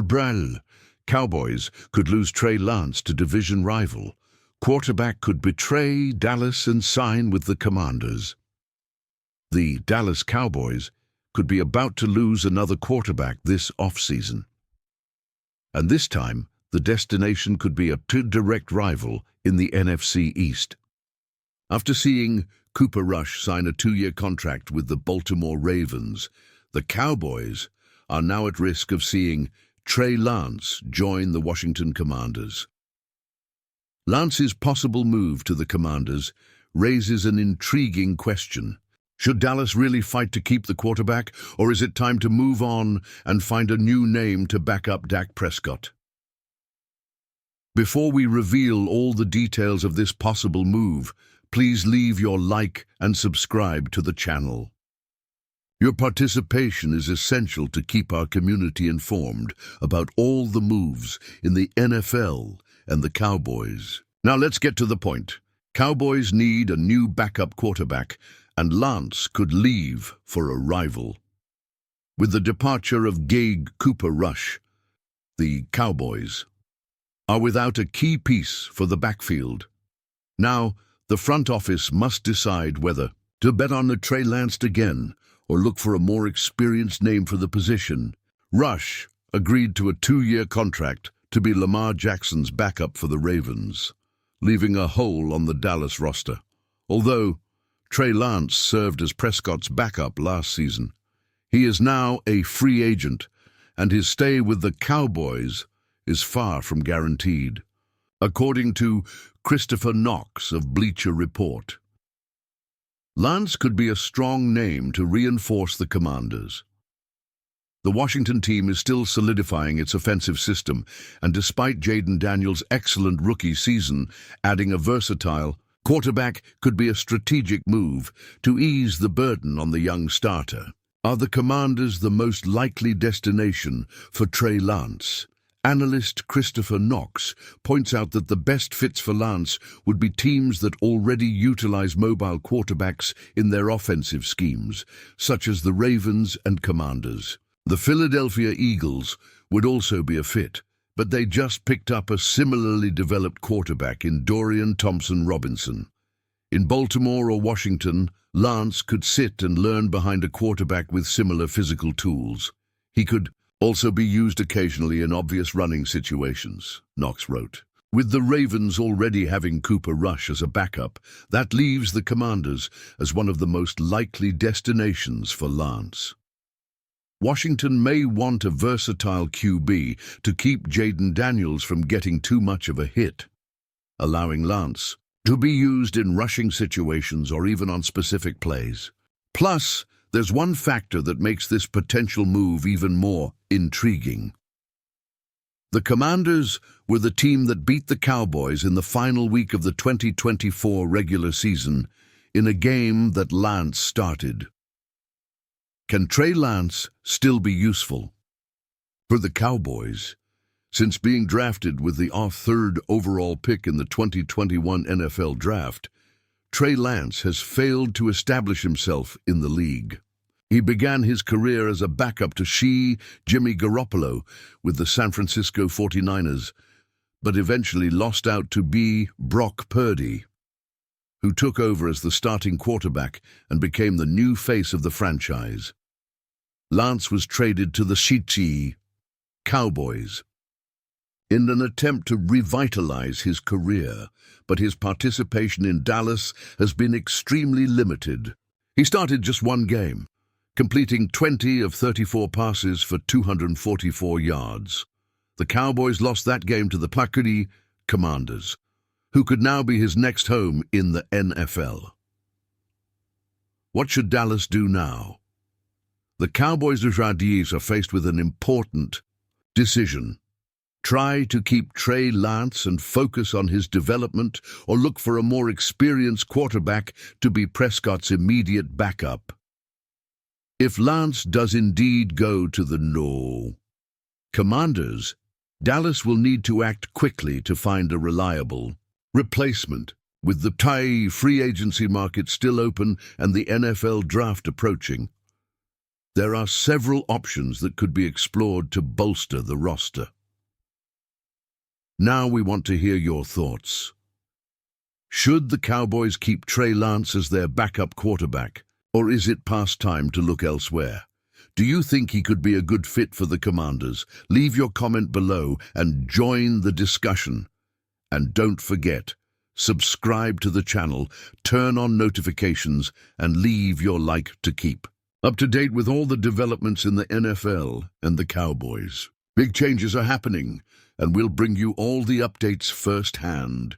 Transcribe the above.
Brel. Cowboys could lose Trey Lance to division rival. Quarterback could betray Dallas and sign with the Commanders. The Dallas Cowboys could be about to lose another quarterback this offseason. And this time, the destination could be a direct rival in the NFC East. After seeing Cooper Rush sign a 2-year contract with the Baltimore Ravens, the Cowboys are now at risk of seeing Trey Lance join the Washington Commanders. Lance's possible move to the Commanders raises an intriguing question. Should Dallas really fight to keep the quarterback, or is it time to move on and find a new name to back up Dak Prescott? Before we reveal all the details of this possible move, please leave your like and subscribe to the channel. Your participation is essential to keep our community informed about all the moves in the NFL and the Cowboys. Now let's get to the point. Cowboys need a new backup quarterback, and Lance could leave for a rival. With the departure of Cooper Rush, the Cowboys are without a key piece for the backfield. Now, the front office must decide whether to bet on the Trey Lance again or look for a more experienced name for the position. Rush agreed to a 2-year contract to be Lamar Jackson's backup for the Ravens, leaving a hole on the Dallas roster. Although Trey Lance served as Prescott's backup last season, he is now a free agent, and his stay with the Cowboys is far from guaranteed, according to Christopher Knox of Bleacher Report. Lance could be a strong name to reinforce the Commanders. The Washington team is still solidifying its offensive system, and despite Jaden Daniels' excellent rookie season, adding a versatile quarterback could be a strategic move to ease the burden on the young starter. Are the Commanders the most likely destination for Trey Lance? Analyst Christopher Knox points out that the best fits for Lance would be teams that already utilize mobile quarterbacks in their offensive schemes, such as the Ravens and Commanders. The Philadelphia Eagles would also be a fit, but they just picked up a similarly developed quarterback in Dorian Thompson-Robinson. In Baltimore or Washington, Lance could sit and learn behind a quarterback with similar physical tools. He could also be used occasionally in obvious running situations, Knox wrote. With the Ravens already having Cooper Rush as a backup, that leaves the Commanders as one of the most likely destinations for Lance. Washington may want a versatile QB to keep Jaden Daniels from getting too much of a hit, allowing Lance to be used in rushing situations or even on specific plays. Plus, there's one factor that makes this potential move even more intriguing. The Commanders were the team that beat the Cowboys in the final week of the 2024 regular season in a game that Lance started. Can Trey Lance still be useful? For the Cowboys, since being drafted with the 3rd overall pick in the 2021 NFL Draft, Trey Lance has failed to establish himself in the league. He began his career as a backup to Jimmy Garoppolo with the San Francisco 49ers, but eventually lost out to Brock Purdy, who took over as the starting quarterback and became the new face of the franchise. Lance was traded to the Cowboys in an attempt to revitalize his career, but his participation in Dallas has been extremely limited. He started just one game, completing 20 of 34 passes for 244 yards. The Cowboys lost that game to the Commanders, who could now be his next home in the NFL. What should Dallas do now? The Cowboys are faced with an important decision. Try to keep Trey Lance and focus on his development, or look for a more experienced quarterback to be Prescott's immediate backup. If Lance does indeed go to the Commanders, Dallas will need to act quickly to find a reliable replacement. With the free agency market still open and the NFL draft approaching, There are several options that could be explored to bolster the roster. Now we want to hear your thoughts. Should the Cowboys keep Trey Lance as their backup quarterback, or is it past time to look elsewhere? Do you think he could be a good fit for the Commanders? Leave your comment below and join the discussion. And don't forget, subscribe to the channel, turn on notifications, and leave your like to keep up to date with all the developments in the NFL and the Cowboys. Big changes are happening, and we'll bring you all the updates firsthand.